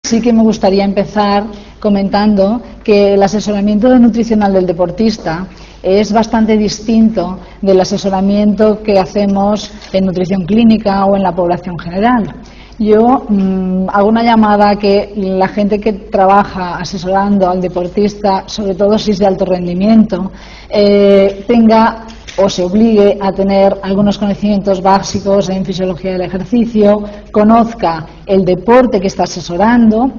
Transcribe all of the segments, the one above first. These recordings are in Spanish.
Sí que me gustaría empezar comentando que el asesoramiento nutricional del deportista es bastante distinto del asesoramiento que hacemos en nutrición clínica o en la población general. Yo hago una llamada a que la gente que trabaja asesorando al deportista, sobre todo si es de alto rendimiento, tenga o se obligue a tener algunos conocimientos básicos en fisiología del ejercicio, conozca el deporte que está asesorando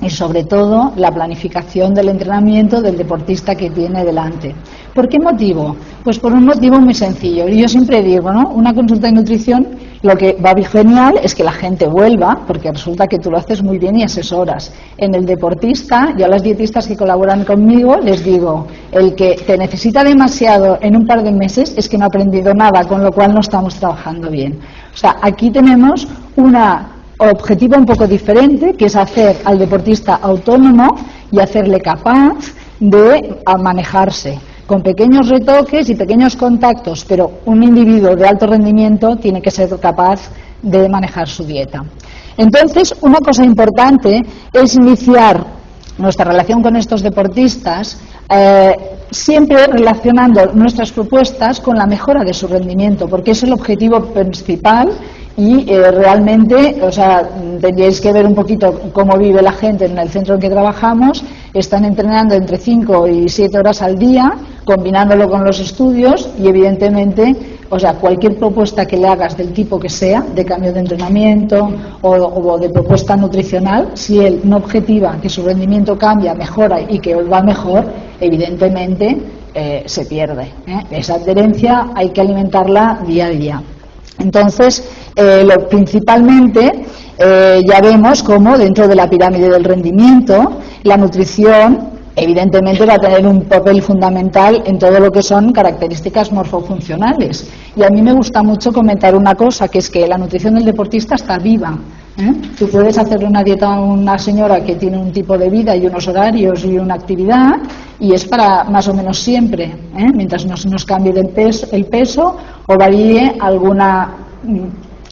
y sobre todo la planificación del entrenamiento del deportista que tiene delante. ¿Por qué motivo? Pues por un motivo muy sencillo. Yo siempre digo, ¿no? Una consulta de nutrición, lo que va genial es que la gente vuelva, porque resulta que tú lo haces muy bien y asesoras. En el deportista, yo a las dietistas que colaboran conmigo les digo, el que te necesita demasiado en un par de meses es que no ha aprendido nada, con lo cual no estamos trabajando bien. O sea, aquí tenemos una objetivo un poco diferente, que es hacer al deportista autónomo y hacerle capaz de manejarse con pequeños retoques y pequeños contactos, pero un individuo de alto rendimiento tiene que ser capaz de manejar su dieta. Entonces, una cosa importante es iniciar nuestra relación con estos deportistas siempre relacionando nuestras propuestas con la mejora de su rendimiento, porque es el objetivo principal. Y realmente, o sea, tendríais que ver un poquito cómo vive la gente en el centro en que trabajamos. Están entrenando entre 5 y 7 horas al día, combinándolo con los estudios y evidentemente, o sea, cualquier propuesta que le hagas del tipo que sea, de cambio de entrenamiento o de propuesta nutricional, si él no objetiva que su rendimiento cambia, mejora y que va mejor, evidentemente se pierde. Esa adherencia hay que alimentarla día a día. Entonces, principalmente ya vemos cómo dentro de la pirámide del rendimiento la nutrición evidentemente va a tener un papel fundamental en todo lo que son características morfofuncionales. Y a mí me gusta mucho comentar una cosa, que es que la nutrición del deportista está viva. Tú puedes hacerle una dieta a una señora que tiene un tipo de vida y unos horarios y una actividad y es para más o menos siempre, mientras no se nos cambie el peso o varíe alguna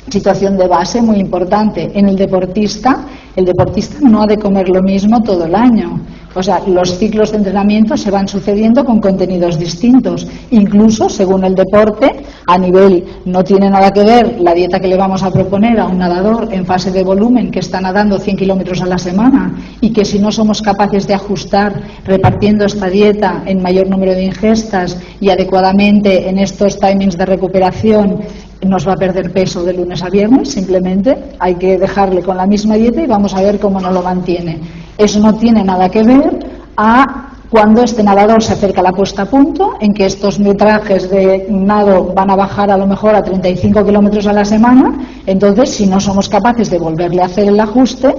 situación de base muy importante. En el deportista no ha de comer lo mismo todo el año. O sea, los ciclos de entrenamiento se van sucediendo con contenidos distintos. Incluso, según el deporte, a nivel, no tiene nada que ver la dieta que le vamos a proponer a un nadador en fase de volumen que está nadando 100 kilómetros a la semana y que si no somos capaces de ajustar repartiendo esta dieta en mayor número de ingestas y adecuadamente en estos timings de recuperación, nos va a perder peso de lunes a viernes. Simplemente hay que dejarle con la misma dieta y vamos a ver cómo no lo mantiene. Eso no tiene nada que ver a cuando este nadador se acerca a la puesta a punto, en que estos metrajes de nado van a bajar a lo mejor a 35 kilómetros a la semana. Entonces, si no somos capaces de volverle a hacer el ajuste,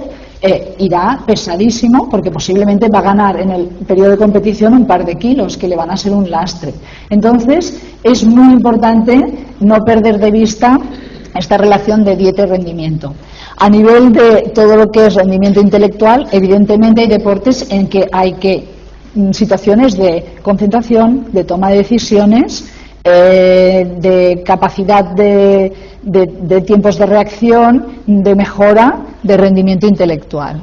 irá pesadísimo, porque posiblemente va a ganar en el periodo de competición un par de kilos que le van a ser un lastre. Entonces, es muy importante no perder de vista esta relación de dieta y rendimiento. A nivel de todo lo que es rendimiento intelectual, evidentemente hay deportes en que hay situaciones de concentración, de toma de decisiones, de capacidad de tiempos de reacción, de mejora de rendimiento intelectual.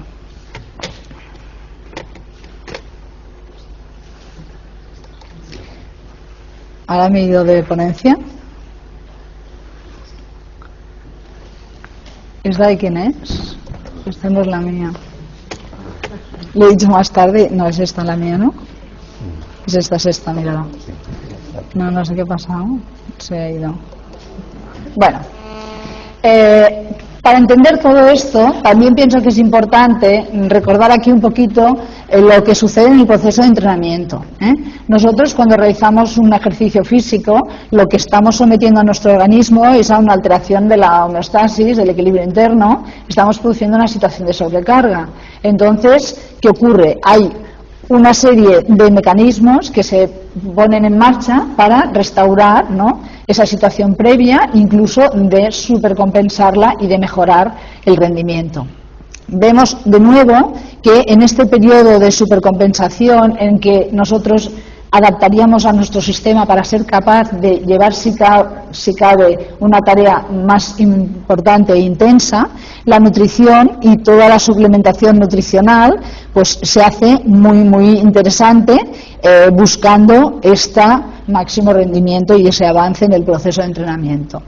Ahora me he ido de ponencia. ¿Esta de quién es? Esta no es la mía. Le he dicho más tarde, no es esta la mía, ¿no? Es esta, mírala. No sé qué ha pasado, se ha ido. Bueno, para entender todo esto, también pienso que es importante recordar aquí un poquito lo que sucede en el proceso de entrenamiento. Nosotros, cuando realizamos un ejercicio físico, lo que estamos sometiendo a nuestro organismo es a una alteración de la homeostasis, del equilibrio interno. Estamos produciendo una situación de sobrecarga. Entonces, ¿qué ocurre? Hay una serie de mecanismos que se ponen en marcha para restaurar, ¿no?, esa situación previa, incluso de supercompensarla y de mejorar el rendimiento. Vemos de nuevo que en este periodo de supercompensación en que nosotros adaptaríamos a nuestro sistema para ser capaz de llevar, si cabe, una tarea más importante e intensa, la nutrición y toda la suplementación nutricional pues se hace muy interesante, buscando este máximo rendimiento y ese avance en el proceso de entrenamiento.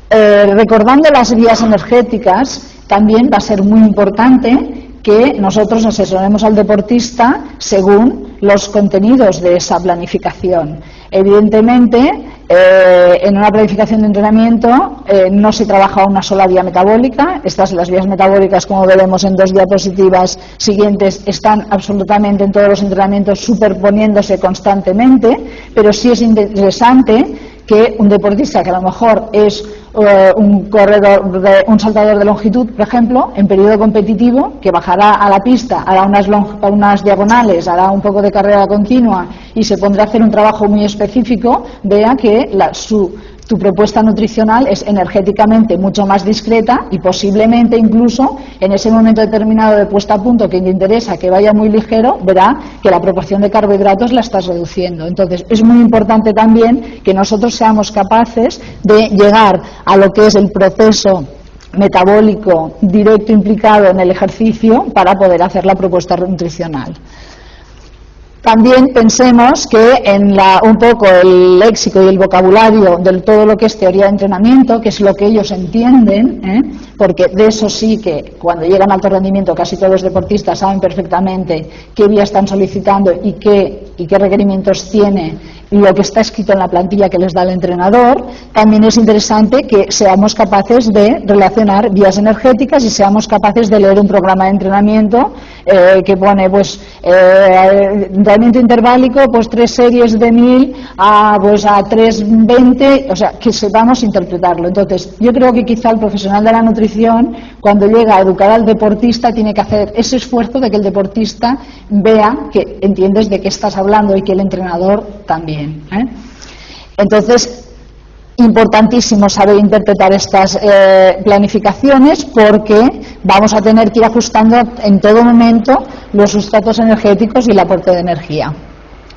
Recordando las vías energéticas, también va a ser muy importante que nosotros asesoremos al deportista según los contenidos de esa planificación. Evidentemente, en una planificación de entrenamiento no se trabaja una sola vía metabólica. Las vías metabólicas, como veremos en 2 diapositivas siguientes, están absolutamente en todos los entrenamientos superponiéndose constantemente, pero sí es interesante que un deportista que a lo mejor es un saltador de longitud, por ejemplo, en periodo competitivo, que bajará a la pista, hará unas diagonales, hará un poco de carrera continua y se pondrá a hacer un trabajo muy específico, vea que tu propuesta nutricional es energéticamente mucho más discreta y posiblemente incluso en ese momento determinado de puesta a punto que te interesa que vaya muy ligero, verá que la proporción de carbohidratos la estás reduciendo. Entonces es muy importante también que nosotros seamos capaces de llegar a lo que es el proceso metabólico directo implicado en el ejercicio para poder hacer la propuesta nutricional. También pensemos que en un poco el léxico y el vocabulario de todo lo que es teoría de entrenamiento, que es lo que ellos entienden, porque de eso sí que cuando llegan a alto rendimiento casi todos los deportistas saben perfectamente qué vía están solicitando y qué requerimientos tiene lo que está escrito en la plantilla que les da el entrenador. También es interesante que seamos capaces de relacionar vías energéticas y seamos capaces de leer un programa de entrenamiento que pone entrenamiento interválico, 3 series de 1000 a 320, o sea, que sepamos interpretarlo. Entonces, yo creo que quizá el profesional de la nutrición, cuando llega a educar al deportista, tiene que hacer ese esfuerzo de que el deportista vea que entiendes de qué estás hablando y que el entrenador también. Entonces, importantísimo saber interpretar estas planificaciones, porque vamos a tener que ir ajustando en todo momento los sustratos energéticos y el aporte de energía.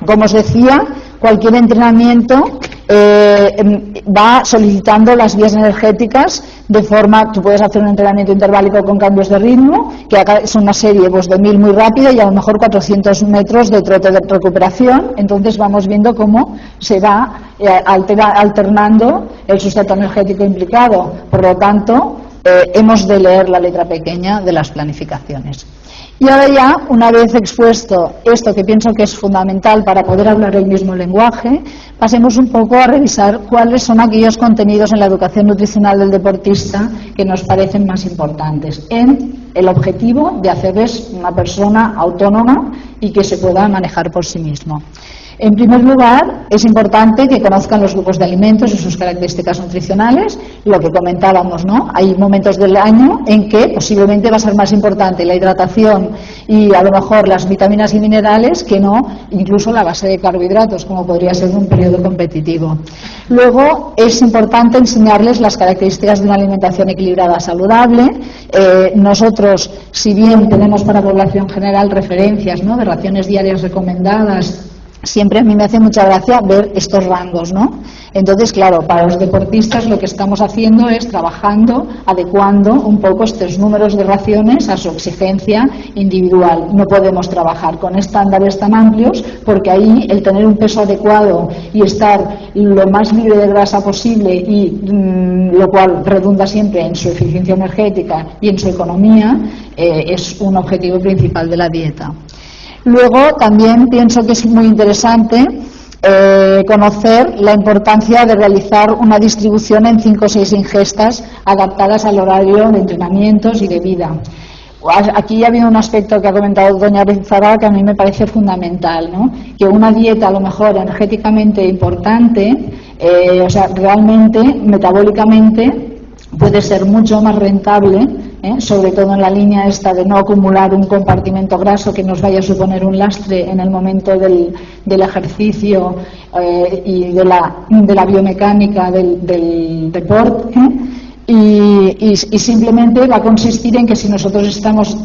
Como os decía, cualquier entrenamiento va solicitando las vías energéticas de forma, tú puedes hacer un entrenamiento interválico con cambios de ritmo, que es una serie de 1000 muy rápida y a lo mejor 400 metros de trote de recuperación. Entonces vamos viendo cómo se va alternando el sustrato energético implicado. Por lo tanto, hemos de leer la letra pequeña de las planificaciones. Y ahora ya, una vez expuesto esto que pienso que es fundamental para poder hablar el mismo lenguaje, pasemos un poco a revisar cuáles son aquellos contenidos en la educación nutricional del deportista que nos parecen más importantes en el objetivo de hacerles una persona autónoma y que se pueda manejar por sí mismo. En primer lugar, es importante que conozcan los grupos de alimentos y sus características nutricionales, lo que comentábamos, ¿no? Hay momentos del año en que posiblemente va a ser más importante la hidratación y a lo mejor las vitaminas y minerales que no incluso la base de carbohidratos, como podría ser en un periodo competitivo. Luego, es importante enseñarles las características de una alimentación equilibrada saludable. Nosotros, si bien tenemos para población general referencias, ¿no?, de raciones diarias recomendadas, siempre a mí me hace mucha gracia ver estos rangos, ¿no? Entonces, claro, para los deportistas lo que estamos haciendo es trabajando, adecuando un poco estos números de raciones a su exigencia individual. No podemos trabajar con estándares tan amplios porque ahí el tener un peso adecuado y estar lo más libre de grasa posible y lo cual redunda siempre en su eficiencia energética y en su economía, es un objetivo principal de la dieta. Luego también pienso que es muy interesante conocer la importancia de realizar una distribución en 5 o 6 ingestas adaptadas al horario de entrenamientos y de vida. Aquí ha habido un aspecto que ha comentado doña Rizara que a mí me parece fundamental, ¿no? Que una dieta a lo mejor energéticamente importante, o sea, realmente, metabólicamente, puede ser mucho más rentable, sobre todo en la línea esta de no acumular un compartimento graso que nos vaya a suponer un lastre en el momento del ejercicio y de la biomecánica del deporte. Y simplemente va a consistir en que si nosotros estamos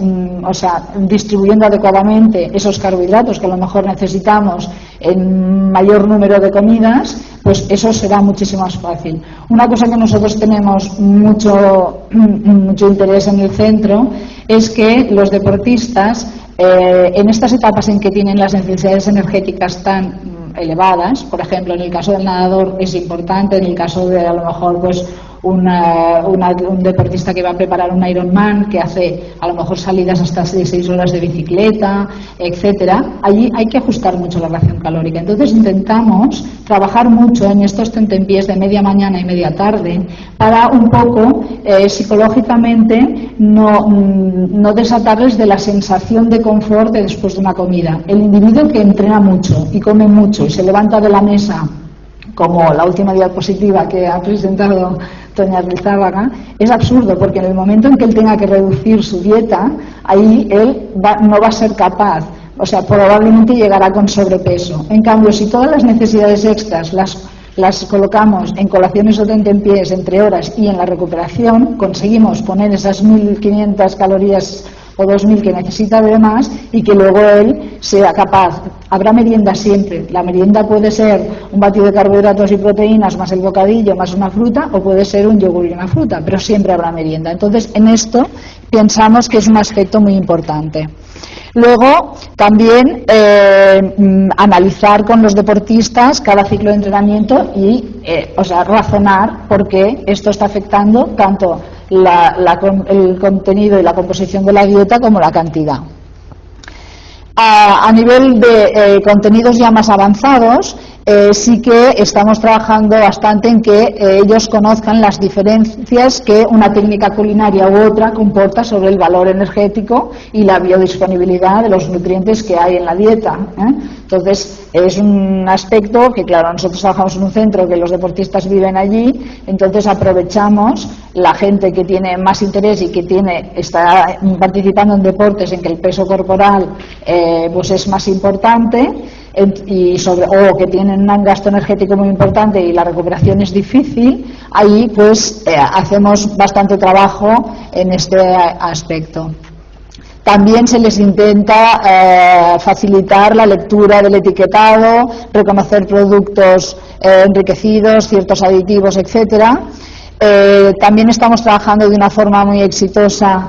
distribuyendo adecuadamente esos carbohidratos que a lo mejor necesitamos en mayor número de comidas, pues eso será muchísimo más fácil. Una cosa que nosotros tenemos mucho interés en el centro es que los deportistas, en estas etapas en que tienen las necesidades energéticas tan elevadas, por ejemplo, en el caso del nadador es importante, en el caso de a lo mejor pues un deportista que va a preparar un Ironman, que hace a lo mejor salidas hasta de 6 horas de bicicleta, etcétera, allí hay que ajustar mucho la ración calórica. Entonces intentamos trabajar mucho en estos tentempiés de media mañana y media tarde para un poco psicológicamente no desatarles de la sensación de confort de después de una comida. El individuo que entrena mucho y come mucho y se levanta de la mesa, como la última diapositiva que ha presentado doña Rizábaga, es absurdo, porque en el momento en que él tenga que reducir su dieta, ahí él no va a ser capaz, probablemente llegará con sobrepeso. En cambio, si todas las necesidades extras las colocamos en colaciones o tentempiés entre horas y en la recuperación, conseguimos poner esas 1.500 calorías o 2.000 que necesita de más y que luego él sea capaz. Habrá merienda siempre. La merienda puede ser un batido de carbohidratos y proteínas más el bocadillo más una fruta, o puede ser un yogur y una fruta, pero siempre habrá merienda. Entonces, en esto pensamos que es un aspecto muy importante. Luego, también analizar con los deportistas cada ciclo de entrenamiento y razonar por qué esto está afectando tanto el contenido y la composición de la dieta como la cantidad. A nivel de contenidos ya más avanzados, sí que estamos trabajando bastante en que ellos conozcan las diferencias que una técnica culinaria u otra comporta sobre el valor energético y la biodisponibilidad de los nutrientes que hay en la dieta. Entonces, es un aspecto que, claro, nosotros trabajamos en un centro que los deportistas viven allí, entonces aprovechamos la gente que tiene más interés y que está participando en deportes en que el peso corporal pues es más importante, o que tienen un gasto energético muy importante y la recuperación es difícil. Ahí pues hacemos bastante trabajo en este aspecto. También se les intenta facilitar la lectura del etiquetado, reconocer productos enriquecidos, ciertos aditivos, etcétera. También estamos trabajando de una forma muy exitosa,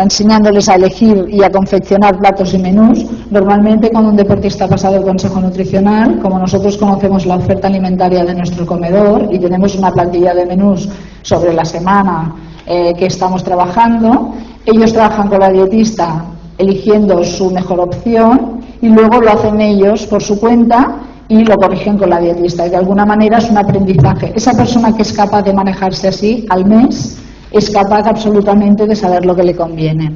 enseñándoles a elegir y a confeccionar platos y menús. Normalmente, cuando un deportista ha pasado el consejo nutricional, como nosotros conocemos la oferta alimentaria de nuestro comedor y tenemos una plantilla de menús sobre la semana que estamos trabajando, ellos trabajan con la dietista eligiendo su mejor opción y luego lo hacen ellos por su cuenta y lo corrigen con la dietista, y de alguna manera es un aprendizaje. Esa persona que es capaz de manejarse así al mes es capaz absolutamente de saber lo que le conviene.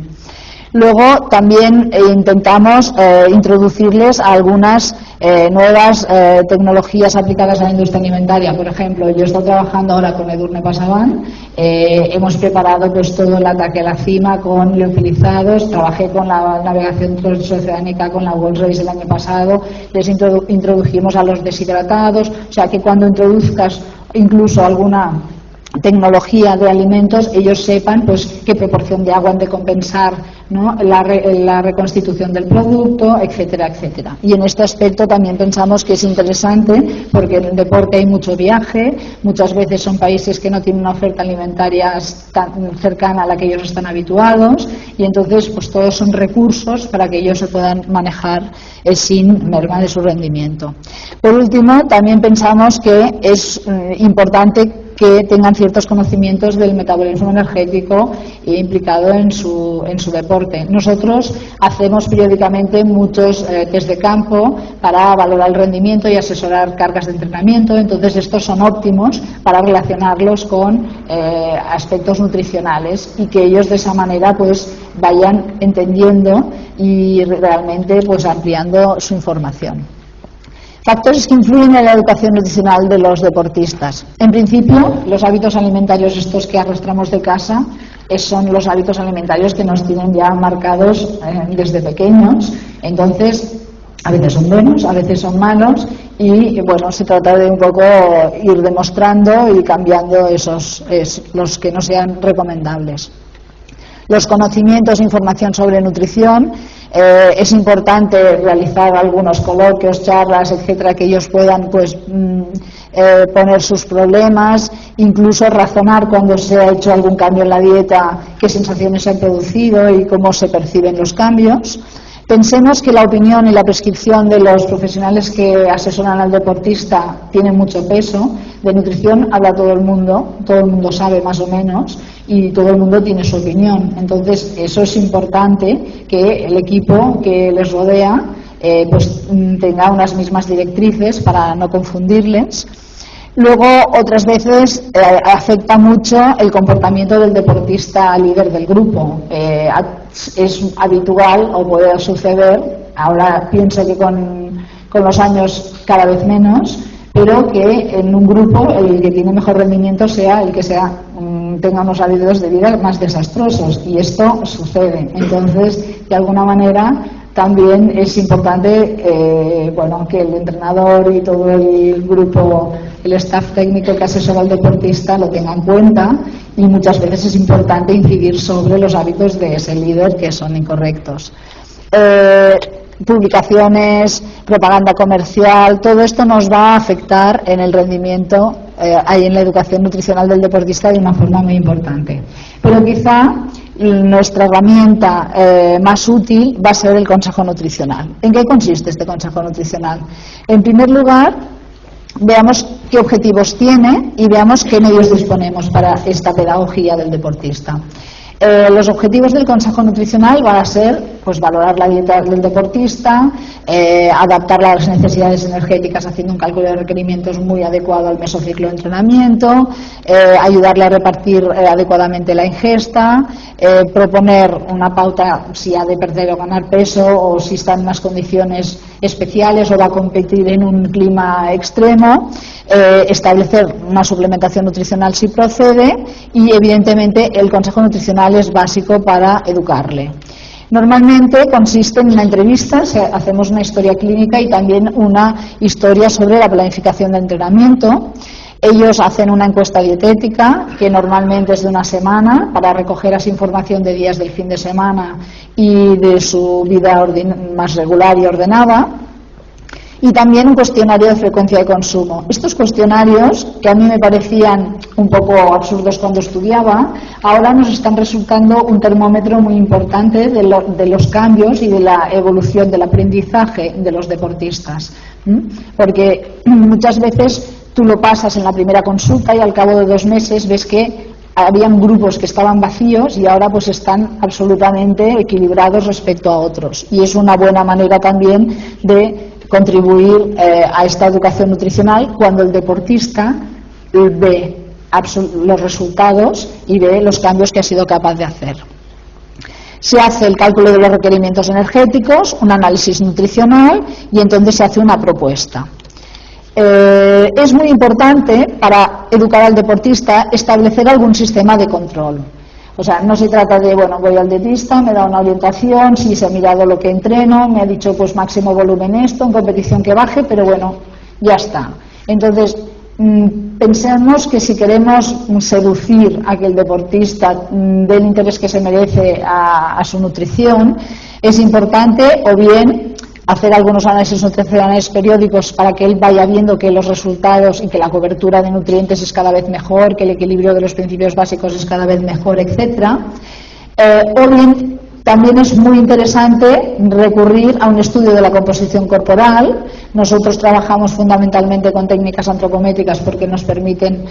Luego también intentamos introducirles a algunas nuevas tecnologías aplicadas a la industria alimentaria. Por ejemplo, yo estoy trabajando ahora con Edurne Pasaban, hemos preparado pues todo el ataque a la cima con liofilizados, trabajé con la navegación transoceánica con la World Race el año pasado, les introdujimos a los deshidratados, o sea que cuando introduzcas incluso alguna tecnología de alimentos, ellos sepan pues qué proporción de agua han de compensar, ¿no?, la reconstitución del producto, etcétera, etcétera. Y en este aspecto también pensamos que es interesante, porque en el deporte hay mucho viaje, muchas veces son países que no tienen una oferta alimentaria tan cercana a la que ellos están habituados, y entonces pues todos son recursos para que ellos se puedan manejar sin merma de su rendimiento. Por último, también pensamos que es importante que tengan ciertos conocimientos del metabolismo energético implicado en su deporte. Nosotros hacemos periódicamente muchos test de campo para valorar el rendimiento y asesorar cargas de entrenamiento, entonces estos son óptimos para relacionarlos con aspectos nutricionales y que ellos de esa manera pues vayan entendiendo y realmente pues ampliando su información. Factores que influyen en la educación nutricional de los deportistas. En principio, los hábitos alimentarios estos que arrastramos de casa son los hábitos alimentarios que nos tienen ya marcados desde pequeños. Entonces, A veces son buenos, a veces son malos y bueno, se trata de un poco ir demostrando y cambiando los que no sean recomendables. Los conocimientos e información sobre nutrición, es importante realizar algunos coloquios, charlas, etcétera, que ellos puedan pues poner sus problemas, incluso razonar cuando se ha hecho algún cambio en la dieta, qué sensaciones se han producido y cómo se perciben los cambios. Pensemos que la opinión y la prescripción de los profesionales que asesoran al deportista tiene mucho peso. De nutrición habla todo el mundo sabe más o menos y todo el mundo tiene su opinión. Entonces, eso es importante, que el equipo que les rodea pues tenga unas mismas directrices para no confundirles. Luego, otras veces afecta mucho el comportamiento del deportista líder del grupo. Es habitual o puede suceder, ahora pienso que con los años cada vez menos, pero que en un grupo el que tiene mejor rendimiento sea el que tenga unos hábitos de vida más desastrosos, y esto sucede. Entonces, de alguna manera, también es importante que el entrenador y todo el grupo, el staff técnico que asesora al deportista lo tenga en cuenta, y muchas veces es importante incidir sobre los hábitos de ese líder que son incorrectos. Publicaciones, propaganda comercial, todo esto nos va a afectar en el rendimiento en la educación nutricional del deportista de una forma muy importante. Pero quizá nuestra herramienta más útil va a ser el consejo nutricional. ¿En qué consiste este consejo nutricional? En primer lugar, veamos qué objetivos tiene y veamos qué medios disponemos para esta pedagogía del deportista. Los objetivos del consejo nutricional van a ser pues valorar la dieta del deportista, adaptarla a las necesidades energéticas haciendo un cálculo de requerimientos muy adecuado al mesociclo de entrenamiento, ayudarle a repartir adecuadamente la ingesta, proponer una pauta si ha de perder o ganar peso, o si está en unas condiciones especiales o va a competir en un clima extremo, establecer una suplementación nutricional si procede, y evidentemente el consejo nutricional es básico para educarle. Normalmente consiste en una entrevista, hacemos una historia clínica y también una historia sobre la planificación de entrenamiento. Ellos hacen una encuesta dietética que normalmente es de una semana para recoger así información de días del fin de semana y de su vida más regular y ordenada. Y también un cuestionario de frecuencia de consumo. Estos cuestionarios, que a mí me parecían un poco absurdos cuando estudiaba, ahora nos están resultando un termómetro muy importante de los cambios y de la evolución del aprendizaje de los deportistas. Porque muchas veces tú lo pasas en la primera consulta y al cabo de 2 meses ves que habían grupos que estaban vacíos y ahora pues están absolutamente equilibrados respecto a otros. Y es una buena manera también de contribuir a esta educación nutricional cuando el deportista ve los resultados y ve los cambios que ha sido capaz de hacer. Se hace el cálculo de los requerimientos energéticos, un análisis nutricional y entonces se hace una propuesta. Es muy importante para educar al deportista establecer algún sistema de control. O sea, no se trata de, voy al dietista, me da una orientación, sí se ha mirado lo que entreno, me ha dicho pues máximo volumen esto, en competición que baje, pero ya está. Entonces, pensemos que si queremos seducir a que el deportista dé el interés que se merece a su nutrición, es importante o bien hacer algunos análisis nutricionales periódicos para que él vaya viendo que los resultados y que la cobertura de nutrientes es cada vez mejor, que el equilibrio de los principios básicos es cada vez mejor, etcétera. O bien también es muy interesante recurrir a un estudio de la composición corporal. Nosotros trabajamos fundamentalmente con técnicas antropométricas porque nos permiten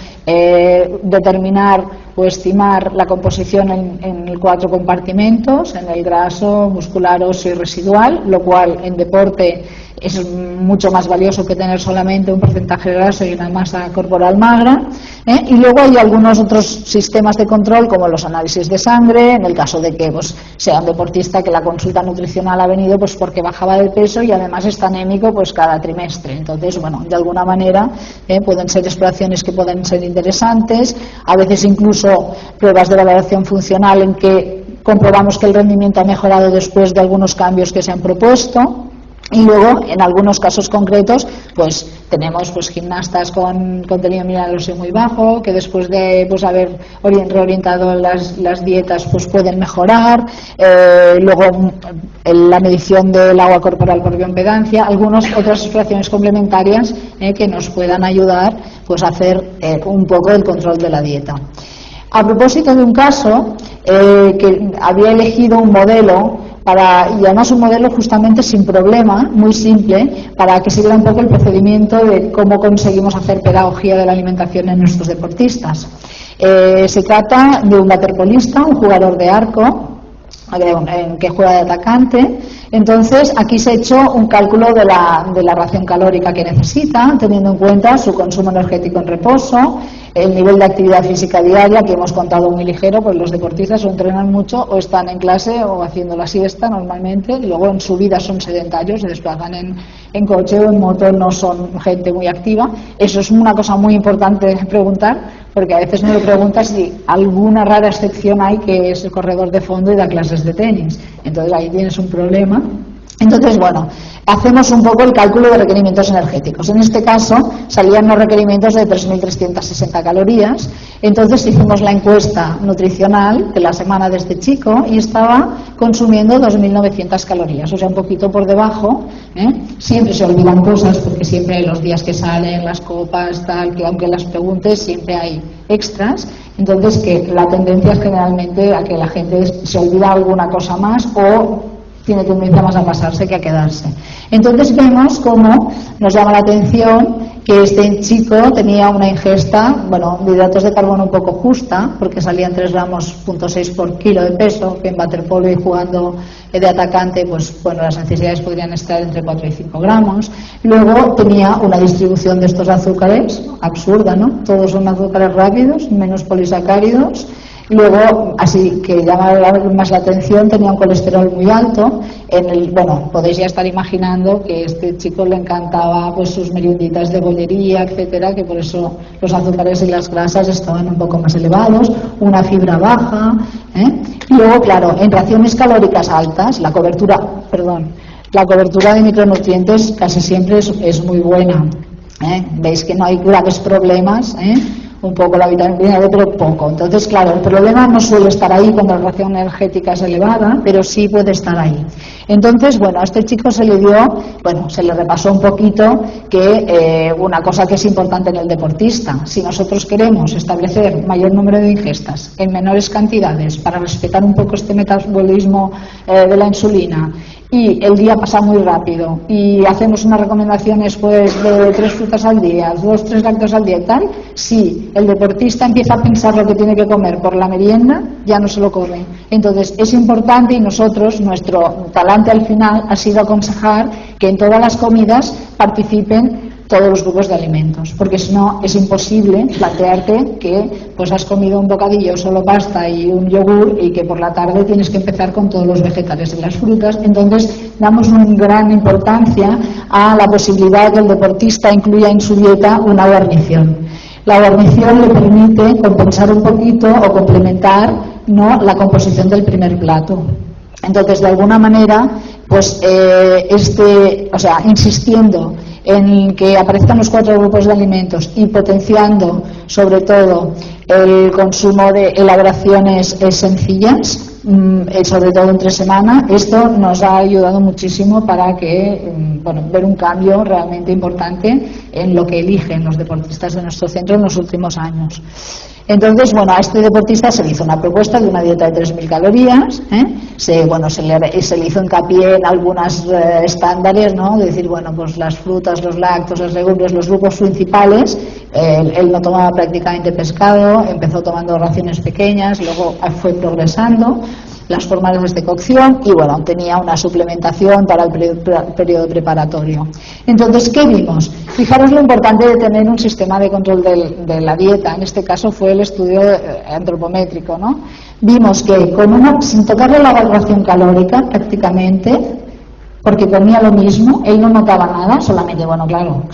determinar o estimar la composición en 4 compartimentos, en el graso, muscular, óseo y residual, lo cual en deporte es mucho más valioso que tener solamente un porcentaje de grasa y una masa corporal magra. Y luego hay algunos otros sistemas de control como los análisis de sangre, en el caso de que sea un deportista que la consulta nutricional ha venido porque bajaba de peso y además está anémico cada trimestre. Entonces, de alguna manera pueden ser exploraciones que pueden ser interesantes, a veces incluso pruebas de valoración funcional en que comprobamos que el rendimiento ha mejorado después de algunos cambios que se han propuesto. Y luego, en algunos casos concretos, pues tenemos pues gimnastas con contenido mineral óseo muy bajo, que después de pues haber reorientado las dietas pues pueden mejorar. Luego, la medición del agua corporal por bioimpedancia, otras exploraciones complementarias que nos puedan ayudar pues a hacer un poco el control de la dieta. A propósito de un caso que había elegido un modelo y además un modelo justamente sin problema, muy simple, para que se viera un poco el procedimiento de cómo conseguimos hacer pedagogía de la alimentación en nuestros deportistas. Se trata de un waterpolista, un jugador de arco, que juega de atacante. Entonces aquí se ha hecho un cálculo de la ración calórica que necesita, teniendo en cuenta su consumo energético en reposo, el nivel de actividad física diaria, que hemos contado muy ligero, pues los deportistas o entrenan mucho o están en clase o haciendo la siesta normalmente, y luego en su vida son sedentarios, se desplazan en coche o en moto, no son gente muy activa. Eso es una cosa muy importante de preguntar, porque a veces me lo preguntas si alguna rara excepción hay, que es el corredor de fondo y da clases de tenis. Entonces ahí tienes un problema. Entonces, bueno, hacemos un poco el cálculo de requerimientos energéticos. En este caso salían los requerimientos de 3.360 calorías. Entonces hicimos la encuesta nutricional de la semana de este chico y estaba consumiendo 2.900 calorías, o sea, un poquito por debajo. Siempre se olvidan cosas, porque siempre hay los días que salen, las copas, tal, que aunque las preguntes siempre hay extras. Entonces, que la tendencia es generalmente a que la gente se olvida alguna cosa más o tiene tendencia más a pasarse que a quedarse. Entonces vemos cómo nos llama la atención que este chico tenía una ingesta, de hidratos de carbono un poco justa, porque salían 3,6 gramos por kilo de peso, que en waterpolo y jugando de atacante, pues las necesidades podrían estar entre 4 y 5 gramos. Luego tenía una distribución de estos azúcares absurda, ¿no? Todos son azúcares rápidos, menos polisacáridos. Luego, así que llama más la atención, tenía un colesterol muy alto. Podéis ya estar imaginando que a este chico le encantaba pues sus merienditas de bollería, etcétera, que por eso los azúcares y las grasas estaban un poco más elevados, una fibra baja. Y luego, claro, en raciones calóricas altas, la cobertura de micronutrientes casi siempre es muy buena. Veis que no hay graves problemas. Un poco la vitamina D, pero poco. Entonces, claro, el problema no suele estar ahí cuando la ración energética es elevada, pero sí puede estar ahí. Entonces, a este chico se le repasó un poquito que una cosa que es importante en el deportista, si nosotros queremos establecer mayor número de ingestas en menores cantidades para respetar un poco este metabolismo de la insulina, y el día pasa muy rápido y hacemos unas recomendaciones de 3 frutas al día, 2-3 lácteos al día y tal, si el deportista empieza a pensar lo que tiene que comer por la merienda, ya no se lo come. Entonces es importante, y nosotros, nuestro talante al final ha sido aconsejar que en todas las comidas participen todos los grupos de alimentos, porque si no es imposible plantearte que pues has comido un bocadillo, solo pasta y un yogur, y que por la tarde tienes que empezar con todos los vegetales y las frutas. Entonces damos una gran importancia a la posibilidad de que el deportista incluya en su dieta una guarnición. La guarnición le permite compensar un poquito o complementar, ¿no?, la composición del primer plato. Entonces, de alguna manera, pues insistiendo en que aparezcan los 4 grupos de alimentos y potenciando sobre todo el consumo de elaboraciones sencillas, sobre todo entre semana, esto nos ha ayudado muchísimo para ver un cambio realmente importante en lo que eligen los deportistas de nuestro centro en los últimos años. Entonces, a este deportista se le hizo una propuesta de una dieta de 3.000 calorías, se le hizo hincapié en algunas estándares, ¿no? De decir, pues las frutas, los lácteos, las legumbres, los grupos principales. Él no tomaba prácticamente pescado, empezó tomando raciones pequeñas, luego fue progresando las formas de cocción y tenía una suplementación para el periodo preparatorio. Entonces, ¿qué vimos? Fijaros lo importante de tener un sistema de control de la dieta. En este caso fue el estudio antropométrico, ¿no? Vimos que sin tocarle la ración calórica prácticamente, porque comía lo mismo, él no notaba nada, solamente,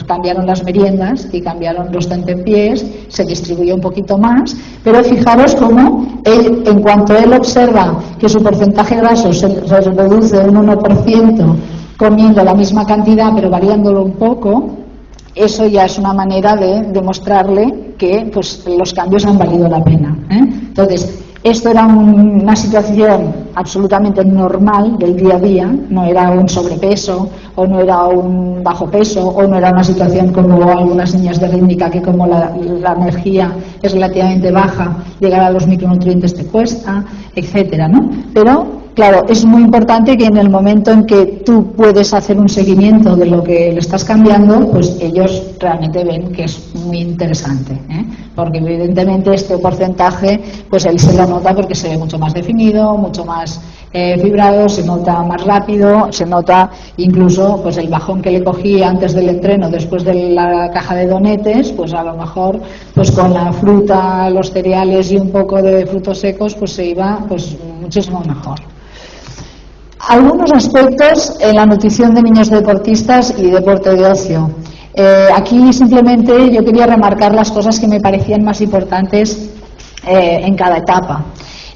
cambiaron las meriendas y cambiaron los tentempiés, se distribuyó un poquito más, pero fijaros cómo él, en cuanto él observa que su porcentaje graso se reduce un 1% comiendo la misma cantidad pero variándolo un poco, eso ya es una manera de demostrarle que pues, los cambios han valido la pena. Entonces, esto era una situación absolutamente normal del día a día, no era un sobrepeso o no era un bajo peso o no era una situación como algunas niñas de rítmica que como la energía es relativamente baja, llegar a los micronutrientes te cuesta, etcétera, ¿no? Pero claro, es muy importante que en el momento en que tú puedes hacer un seguimiento de lo que le estás cambiando, pues ellos realmente ven que es muy interesante, porque evidentemente este porcentaje, pues él se lo nota porque se ve mucho más definido, mucho más fibrado, se nota más rápido, se nota incluso pues el bajón que le cogí antes del entreno, después de la caja de donetes, pues a lo mejor pues con la fruta, los cereales y un poco de frutos secos, pues se iba pues muchísimo mejor. Algunos aspectos en la nutrición de niños deportistas y deporte de ocio. Aquí simplemente yo quería remarcar las cosas que me parecían más importantes en cada etapa.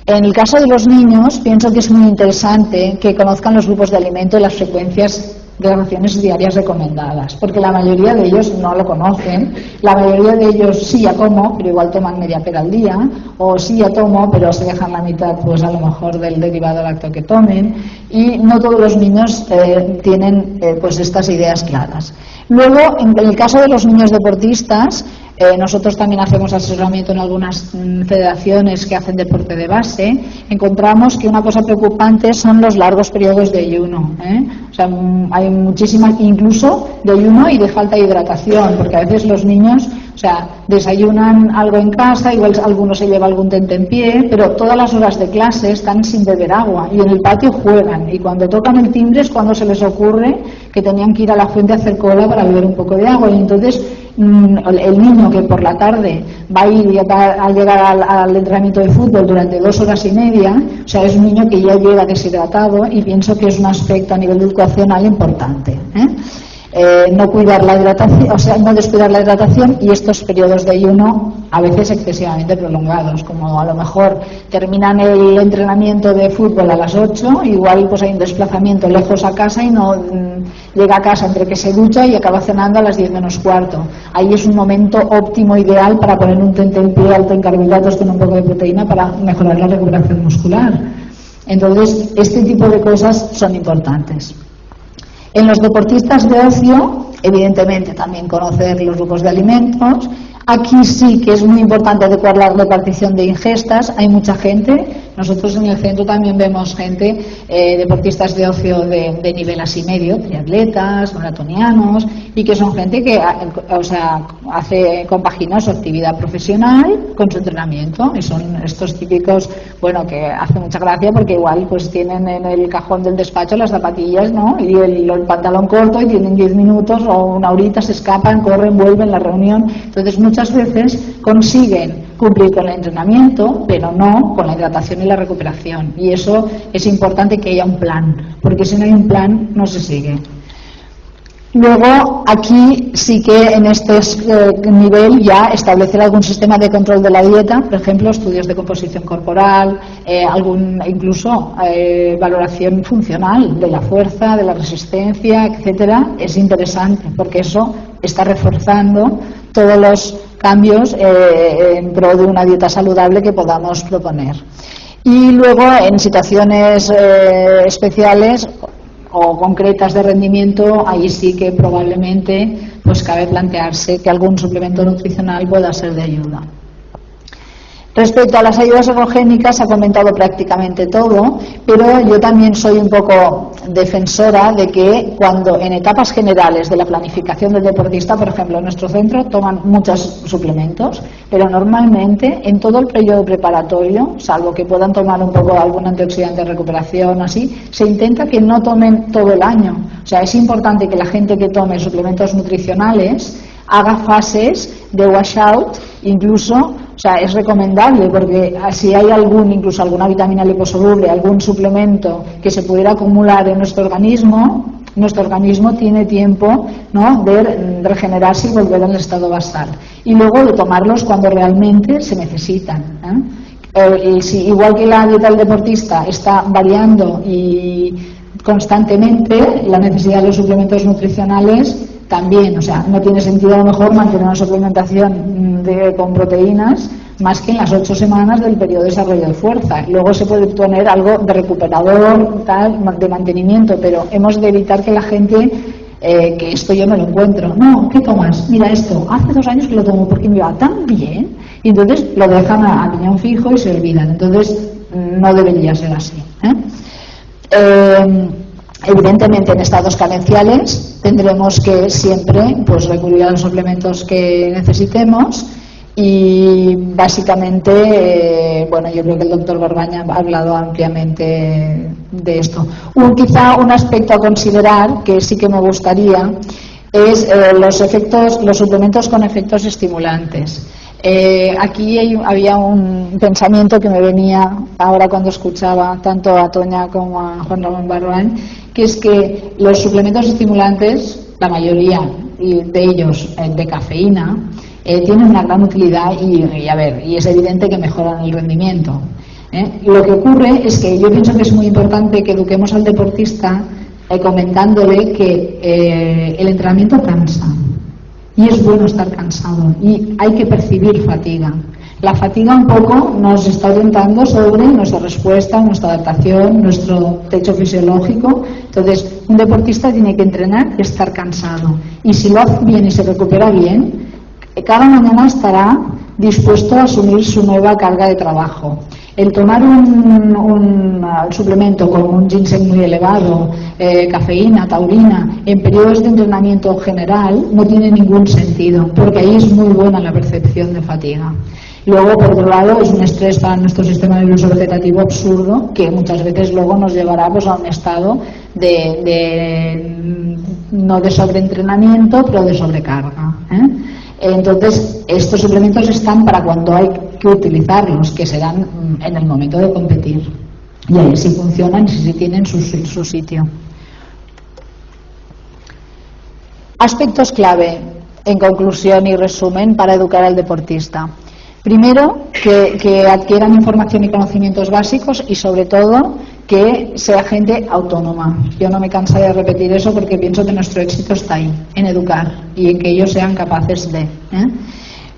En el caso de los niños, pienso que es muy interesante que conozcan los grupos de alimento y las frecuencias de raciones diarias recomendadas, porque la mayoría de ellos no lo conocen, la mayoría de ellos sí ya tomo, pero igual toman media pera al día, o sí ya tomo, pero se dejan la mitad, pues a lo mejor del derivado lácteo que tomen, y no todos los niños tienen pues estas ideas claras. Luego, en el caso de los niños deportistas, nosotros también hacemos asesoramiento en algunas federaciones que hacen deporte de base. Encontramos que una cosa preocupante son los largos periodos de ayuno. O sea, hay muchísimas, incluso de ayuno y de falta de hidratación, porque a veces los niños, o sea, desayunan algo en casa, igual alguno se lleva algún tentempié, pero todas las horas de clase están sin beber agua y en el patio juegan, y cuando tocan el timbre es cuando se les ocurre que tenían que ir a la fuente a hacer cola para beber un poco de agua, y entonces el niño que por la tarde va a ir a llegar al entrenamiento de fútbol durante 2 horas y media, o sea, es un niño que ya llega deshidratado, y pienso que es un aspecto a nivel educacional importante. No cuidar la hidratación, o sea, no descuidar la hidratación, y estos periodos de ayuno a veces excesivamente prolongados, como a lo mejor terminan el entrenamiento de fútbol a las 8, igual pues hay un desplazamiento lejos a casa y no llega a casa entre que se ducha y acaba cenando a las 10 menos cuarto. Ahí es un momento óptimo, ideal para poner un tentempié alto en carbohidratos con un poco de proteína para mejorar la recuperación muscular. Entonces, este tipo de cosas son importantes. En los deportistas de ocio, evidentemente también conocer los grupos de alimentos. Aquí sí que es muy importante adecuar la repartición de ingestas. Hay mucha gente, nosotros en el centro también vemos gente, deportistas de ocio de nivel así medio, triatletas, maratonianos, y que son gente que compagina su actividad profesional con su entrenamiento, y son estos típicos, bueno, que hace mucha gracia porque igual pues tienen en el cajón del despacho las zapatillas, ¿no?, y el pantalón corto, y tienen 10 minutos o una horita, se escapan, corren, vuelven la reunión. Entonces muchas veces consiguen cumplir con el entrenamiento, pero no con la hidratación y la recuperación, y eso es importante que haya un plan, porque si no hay un plan no se sigue. Luego, aquí sí que en este nivel ya establecer algún sistema de control de la dieta, por ejemplo, estudios de composición corporal, incluso valoración funcional de la fuerza, de la resistencia, etcétera, es interesante, porque eso está reforzando todos los cambios en pro de una dieta saludable que podamos proponer. Y luego, en situaciones especiales o concretas de rendimiento, ahí sí que probablemente pues cabe plantearse que algún suplemento nutricional pueda ser de ayuda. Respecto a las ayudas ergogénicas, ha comentado prácticamente todo, pero yo también soy un poco defensora de que cuando en etapas generales de la planificación del deportista, por ejemplo, en nuestro centro toman muchos suplementos, pero normalmente en todo el periodo preparatorio, salvo que puedan tomar un poco algún antioxidante de recuperación, así, se intenta que no tomen todo el año. O sea, es importante que la gente que tome suplementos nutricionales haga fases de washout, incluso, o sea, es recomendable, porque si hay incluso alguna vitamina liposoluble, algún suplemento que se pudiera acumular en nuestro organismo tiene tiempo, ¿no?, de regenerarse y volver al estado basal, y luego de tomarlos cuando realmente se necesitan, igual que la dieta del deportista está variando y constantemente la necesidad de los suplementos nutricionales también, o sea, no tiene sentido a lo mejor mantener una suplementación con proteínas más que en las 8 semanas del periodo de desarrollo de fuerza. Luego se puede poner algo de recuperador, tal, de mantenimiento, pero hemos de evitar que la gente, que esto yo me lo encuentro, no, ¿qué tomas? Mira esto, hace 2 años que lo tomo porque me va tan bien, y entonces lo dejan a piñón fijo y se olvidan. Entonces no debería ser así, evidentemente en estados carenciales tendremos que siempre pues recurrir a los suplementos que necesitemos y básicamente bueno, yo creo que el doctor Barbaña ha hablado ampliamente de esto. Quizá un aspecto a considerar que sí que me gustaría es los suplementos con efectos estimulantes. Aquí había un pensamiento que me venía ahora cuando escuchaba tanto a Toña como a Juan Ramón Barbañ, que es que los suplementos estimulantes, la mayoría de ellos de cafeína, tienen una gran utilidad y es evidente que mejoran el rendimiento. Lo que ocurre es que yo pienso que es muy importante que eduquemos al deportista comentándole que el entrenamiento cansa. Y es bueno estar cansado y hay que percibir fatiga. La fatiga un poco nos está orientando sobre nuestra respuesta, nuestra adaptación, nuestro techo fisiológico. Entonces, un deportista tiene que entrenar y estar cansado. Y si lo hace bien y se recupera bien, cada mañana estará dispuesto a asumir su nueva carga de trabajo. El tomar un suplemento con un ginseng muy elevado, cafeína, taurina, en periodos de entrenamiento general no tiene ningún sentido, porque ahí es muy buena la percepción de fatiga. Luego, por otro lado, es un estrés para nuestro sistema nervioso vegetativo absurdo, que muchas veces luego nos llevará pues, a un estado no de sobreentrenamiento, pero de sobrecarga. Entonces, estos suplementos están para cuando hay que utilizarlos, que se dan en el momento de competir. Y ahí sí funcionan y sí tienen su sitio. Aspectos clave, en conclusión y resumen, para educar al deportista. Primero, que adquieran información y conocimientos básicos y, sobre todo, que sea gente autónoma. Yo no me cansaré de repetir eso porque pienso que nuestro éxito está ahí, en educar y en que ellos sean capaces de.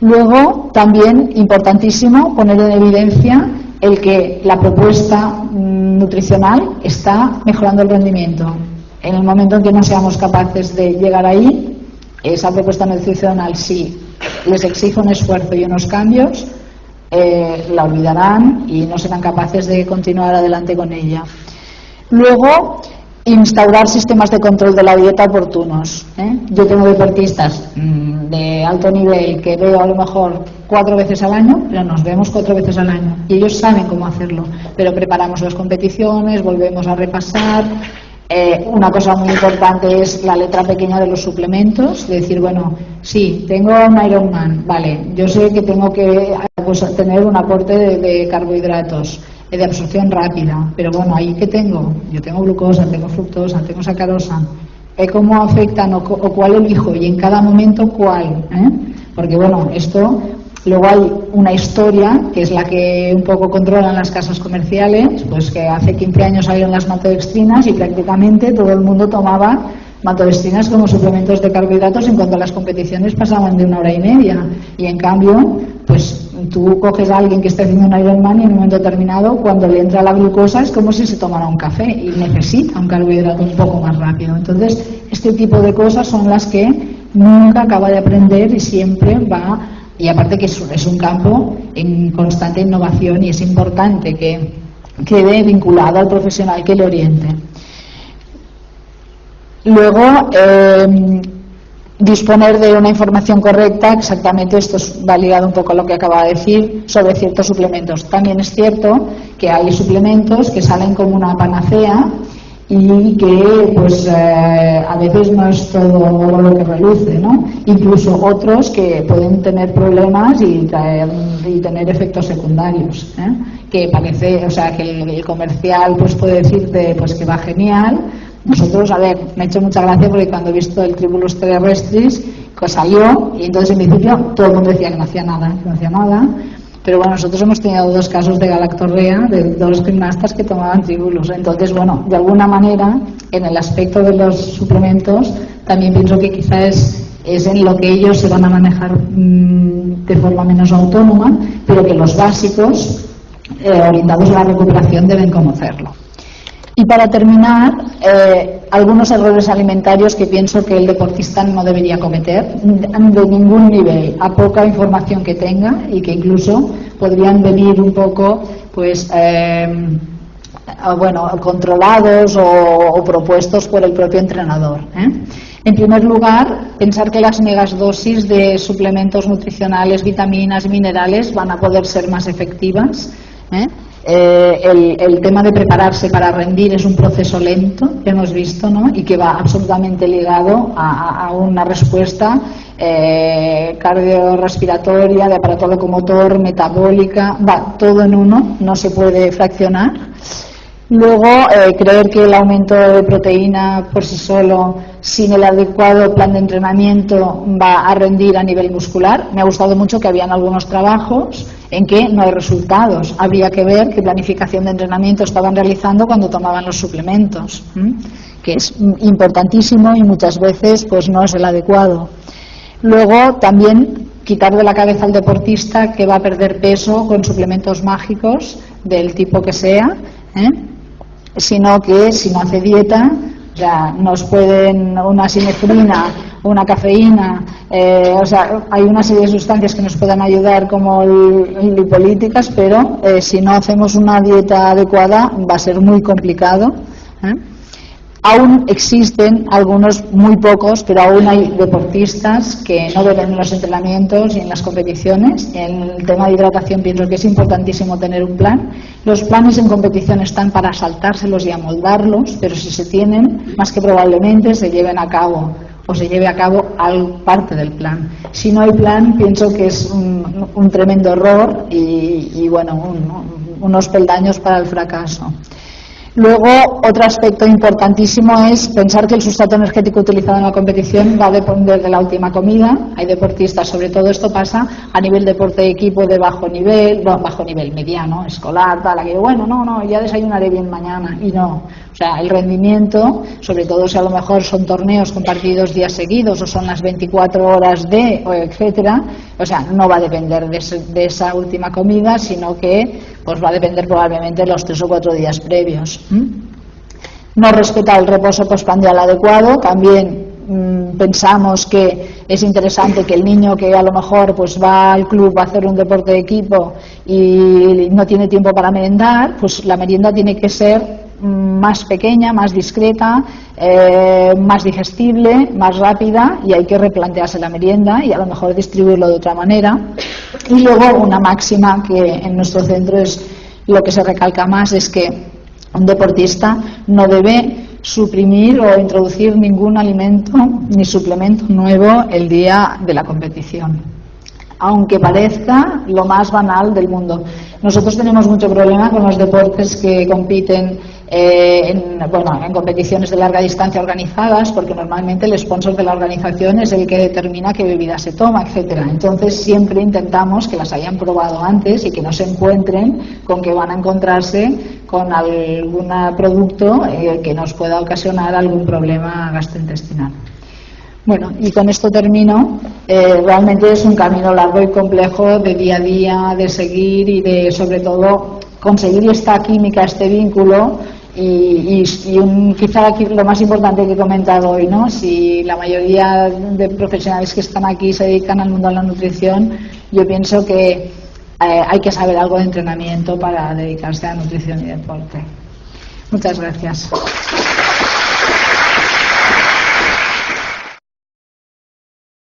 Luego, también, importantísimo, poner en evidencia el que la propuesta nutricional está mejorando el rendimiento. En el momento en que no seamos capaces de llegar ahí, esa propuesta nutricional, si les exige un esfuerzo y unos cambios, la olvidarán y no serán capaces de continuar adelante con ella. Luego, instaurar sistemas de control de la dieta oportunos. Yo tengo deportistas de alto nivel que veo a lo mejor 4 veces al año, pero nos vemos 4 veces al año y ellos saben cómo hacerlo, pero preparamos las competiciones, volvemos a repasar. Una cosa muy importante es la letra pequeña de los suplementos, decir, bueno, sí, tengo un Ironman, vale, yo sé que tengo que tener un aporte de carbohidratos, de absorción rápida, pero bueno, ¿ahí qué tengo? Yo tengo glucosa, tengo fructosa, tengo sacarosa. ¿Cómo afectan o cuál elijo? Y en cada momento cuál, porque bueno, esto... Luego hay una historia, que es la que un poco controlan las casas comerciales, pues que hace 15 años salieron las maltodextrinas y prácticamente todo el mundo tomaba maltodextrinas como suplementos de carbohidratos en cuanto a las competiciones pasaban de 1 hora y media. Y en cambio, pues tú coges a alguien que está haciendo un Ironman y en un momento determinado, cuando le entra la glucosa, es como si se tomara un café y necesita un carbohidrato un poco más rápido. Entonces, este tipo de cosas son las que nunca acaba de aprender y siempre va... Y aparte que es un campo en constante innovación y es importante que quede vinculado al profesional que le oriente. Luego, disponer de una información correcta, exactamente esto va ligado un poco a lo que acaba de decir, sobre ciertos suplementos. También es cierto que hay suplementos que salen como una panacea y que pues a veces no es todo lo que reluce, ¿no? Incluso otros que pueden tener problemas y tener efectos secundarios, que parece, o sea, que el comercial pues puede decirte pues que va genial. Nosotros, a ver, me ha hecho mucha gracia porque cuando he visto el Tribulus terrestris, pues salió y entonces en principio todo el mundo decía que no hacía nada, pero bueno, nosotros hemos tenido 2 casos de galactorrea de 2 gimnastas que tomaban tribulus. Entonces, bueno, de alguna manera, en el aspecto de los suplementos, también pienso que quizás es en lo que ellos se van a manejar de forma menos autónoma, pero que los básicos orientados a la recuperación deben conocerlo. Y para terminar, algunos errores alimentarios que pienso que el deportista no debería cometer de ningún nivel, a poca información que tenga, y que incluso podrían venir un poco pues controlados o propuestos por el propio entrenador. En primer lugar, pensar que las megadosis de suplementos nutricionales, vitaminas y minerales van a poder ser más efectivas. El tema de prepararse para rendir es un proceso lento que hemos visto, ¿no? Y que va absolutamente ligado a una respuesta cardiorrespiratoria, de aparato locomotor, metabólica, va todo en uno, no se puede fraccionar. Luego, creer que el aumento de proteína por sí solo, sin el adecuado plan de entrenamiento, va a rendir a nivel muscular. Me ha gustado mucho que habían algunos trabajos en que no hay resultados. Habría que ver qué planificación de entrenamiento estaban realizando cuando tomaban los suplementos, que es importantísimo y muchas veces pues no es el adecuado. Luego, también quitar de la cabeza al deportista que va a perder peso con suplementos mágicos del tipo que sea, sino que si no hace dieta, ya nos pueden una sinefrina, una cafeína, hay una serie de sustancias que nos puedan ayudar como lipolíticas, pero si no hacemos una dieta adecuada va a ser muy complicado. Aún existen algunos, muy pocos, pero aún hay deportistas que no beben en los entrenamientos y en las competiciones. En el tema de hidratación pienso que es importantísimo tener un plan. Los planes en competición están para saltárselos y amoldarlos, pero si se tienen, más que probablemente se lleven a cabo o se lleve a cabo parte del plan. Si no hay plan, pienso que es un tremendo error y unos peldaños para el fracaso. Luego, otro aspecto importantísimo es pensar que el sustrato energético utilizado en la competición va a depender de la última comida. Hay deportistas, sobre todo esto pasa a nivel deporte de equipo de bajo nivel, mediano, escolar, tal, que ya desayunaré bien mañana, y no. O sea, el rendimiento, sobre todo si a lo mejor son torneos con partidos días seguidos o son las 24 horas etcétera, no va a depender de esa última comida, sino que pues va a depender probablemente de los 3 o 4 días previos. No respetar el reposo postprandial adecuado. También pensamos que es interesante que el niño que a lo mejor pues va al club a hacer un deporte de equipo y no tiene tiempo para merendar, pues la merienda tiene que ser más pequeña, más discreta, más digestible, más rápida, y hay que replantearse la merienda y a lo mejor distribuirlo de otra manera. Y luego una máxima que en nuestro centro es lo que se recalca más, es que un deportista no debe suprimir o introducir ningún alimento ni suplemento nuevo el día de la competición, aunque parezca lo más banal del mundo. Nosotros tenemos mucho problema con los deportes que compiten en competiciones de larga distancia organizadas, porque normalmente el sponsor de la organización es el que determina qué bebida se toma, etcétera. Entonces siempre intentamos que las hayan probado antes y que no se encuentren con que van a encontrarse con algún producto que nos pueda ocasionar algún problema gastrointestinal. Bueno, y con esto termino. Realmente es un camino largo y complejo de día a día, de seguir y de, sobre todo, conseguir esta química, este vínculo y quizá aquí lo más importante que he comentado hoy, ¿no? Si la mayoría de profesionales que están aquí se dedican al mundo de la nutrición, yo pienso que hay que saber algo de entrenamiento para dedicarse a nutrición y deporte. Muchas gracias.